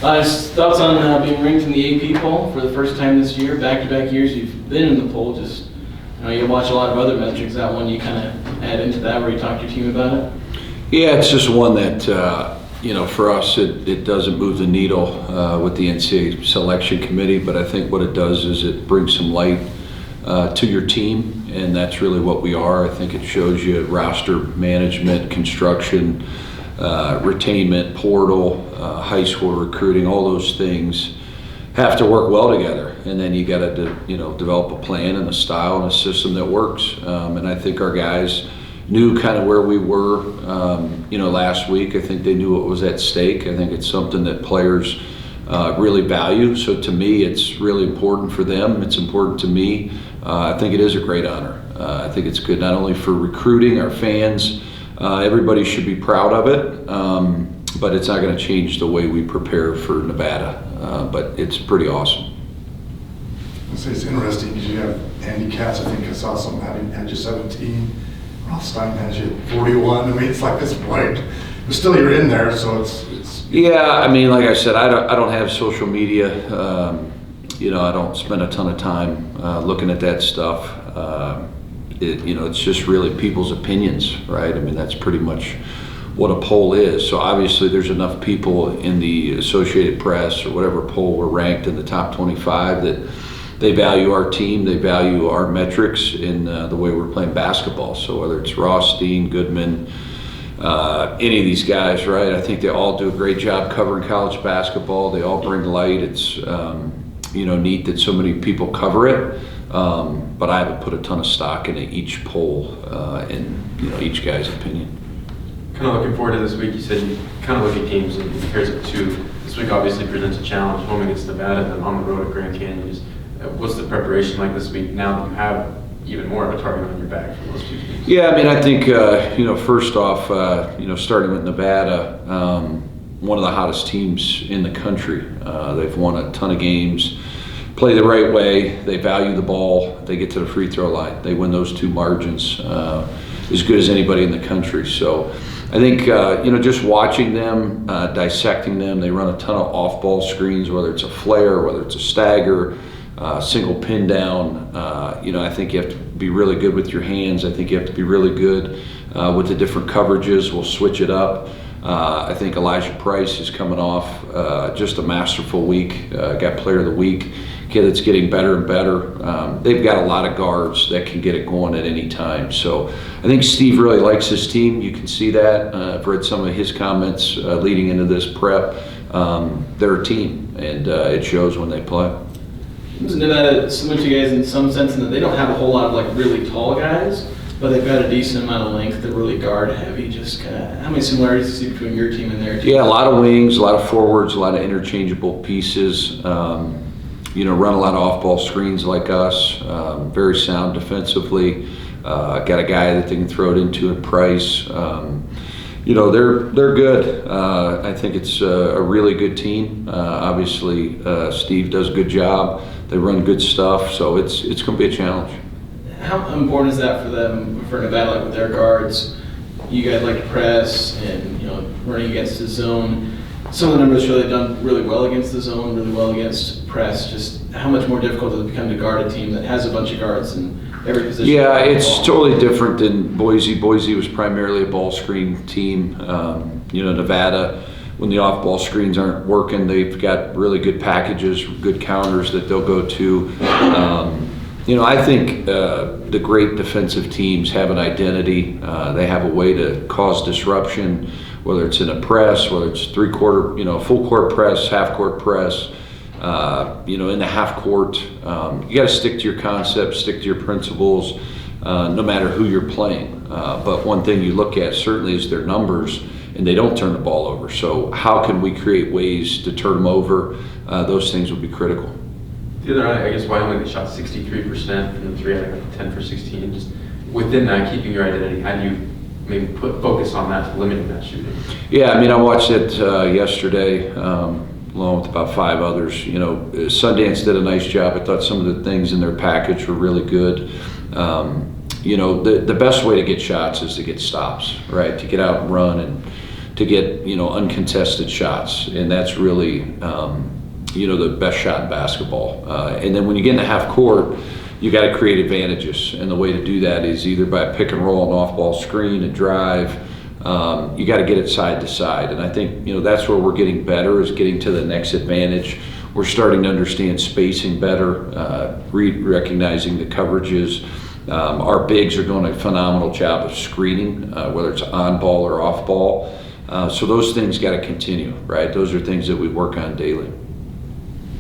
Just thoughts on being ranked in the AP poll for the first time this year. Back-to-back years you've been in the poll. Just you watch a lot of other metrics. That one you kind of add into that where you talk to your team about it. Yeah, it's just one that for us it doesn't move the needle with the NCAA selection committee, but I think what it does is it brings some light to your team, and that's really what we are. I think it shows you roster management, construction, retainment, portal, high school recruiting, all those things have to work well together, and then you got to develop a plan and a style and a system that works. And I think our guys knew kind of where we were last week. I think they knew what was at stake. I think it's something that players really value. So to me, it's really important for them. It's important to me. I think it is a great honor. I think it's good not only for recruiting our fans. Everybody should be proud of it, but it's not going to change the way we prepare for Nevada. But it's pretty awesome. It's interesting because you have Andy Katz, I think I saw something, had you 17. Roth Stein has you 41. I mean, it's like this point, but still you're in there, so it's. Yeah, I mean, like I said, I don't have social media. I don't spend a ton of time looking at that stuff. It's just really people's opinions, right? I mean, that's pretty much what a poll is. So obviously there's enough people in the Associated Press or whatever poll we're ranked in the top 25 that they value our team, they value our metrics in the way we're playing basketball. So whether it's Ross, Dean, Goodman, any of these guys, right? I think they all do a great job covering college basketball. They all bring light. It's neat that so many people cover it. But I haven't put a ton of stock into each poll and each guy's opinion. Kind of looking forward to this week. You said you kind of look at games in pairs of two. This week obviously presents a challenge, home against Nevada, then on the road at Grand Canyon. What's the preparation like this week now that you have even more of a target on your back for those two teams? Yeah, I mean, I think first off, starting with Nevada, one of the hottest teams in the country. They've won a ton of games. Play the right way, they value the ball, they get to the free throw line, they win those two margins as good as anybody in the country. So I think just watching them, dissecting them, they run a ton of off-ball screens, whether it's a flare, whether it's a stagger, single pin down. I think you have to be really good with your hands. I think you have to be really good with the different coverages. We'll switch it up. I think Elijah Price is coming off just a masterful week. Got Player of the Week. Kid that's getting better and better. They've got a lot of guards that can get it going at any time. So I think Steve really likes his team. You can see that. I've read some of his comments leading into this prep. They're a team, and it shows when they play. Isn't Nevada similar to you guys in some sense in that they don't have a whole lot of really tall guys, but they've got a decent amount of length. They're really guard heavy. Just kind of how many similarities do you see between your team and their team? Yeah, a lot of wings, a lot of forwards, a lot of interchangeable pieces. Run a lot of off-ball screens like us. Very sound defensively. Got a guy that they can throw it into in Price. They're good. I think it's a really good team. Obviously, Steve does a good job. They run good stuff, so it's going to be a challenge. How important is that for them, for Nevada, with their guards? You guys like to press and running against the zone. Some of the numbers show they've done really well against the zone, really well against press. Just how much more difficult does it become to guard a team that has a bunch of guards in every position? Yeah, it's totally different than Boise. Boise was primarily a ball screen team. Nevada, when the off-ball screens aren't working, they've got really good packages, good counters that they'll go to. I think the great defensive teams have an identity. They have a way to cause disruption, whether it's in a press, whether it's three-quarter, full court press, half-court press, in the half court. You got to stick to your concepts, stick to your principles, no matter who you're playing. But one thing you look at certainly is their numbers, and they don't turn the ball over. So how can we create ways to turn them over? Those things would be critical. The other night, I guess Wyoming, they shot 63% from the three, I think 10 for 16. Just within that, keeping your identity, how do you maybe focus on that, limiting that shooting? Yeah, I mean, I watched it yesterday, along with about 5 others. Sundance did a nice job. I thought some of the things in their package were really good. The best way to get shots is to get stops, right? To get out and run and to get, you know, uncontested shots, and that's really, you know, the best shot in basketball. And then when you get into half court, you got to create advantages, and the way to do that is either by pick and roll, an off-ball screen, a drive. You got to get it side to side, and I think, you know, that's where we're getting better, is getting to the next advantage. We're starting to understand spacing better, recognizing the coverages. Our bigs are doing a phenomenal job of screening, whether it's on ball or off ball. So those things got to continue, right? Those are things that we work on daily.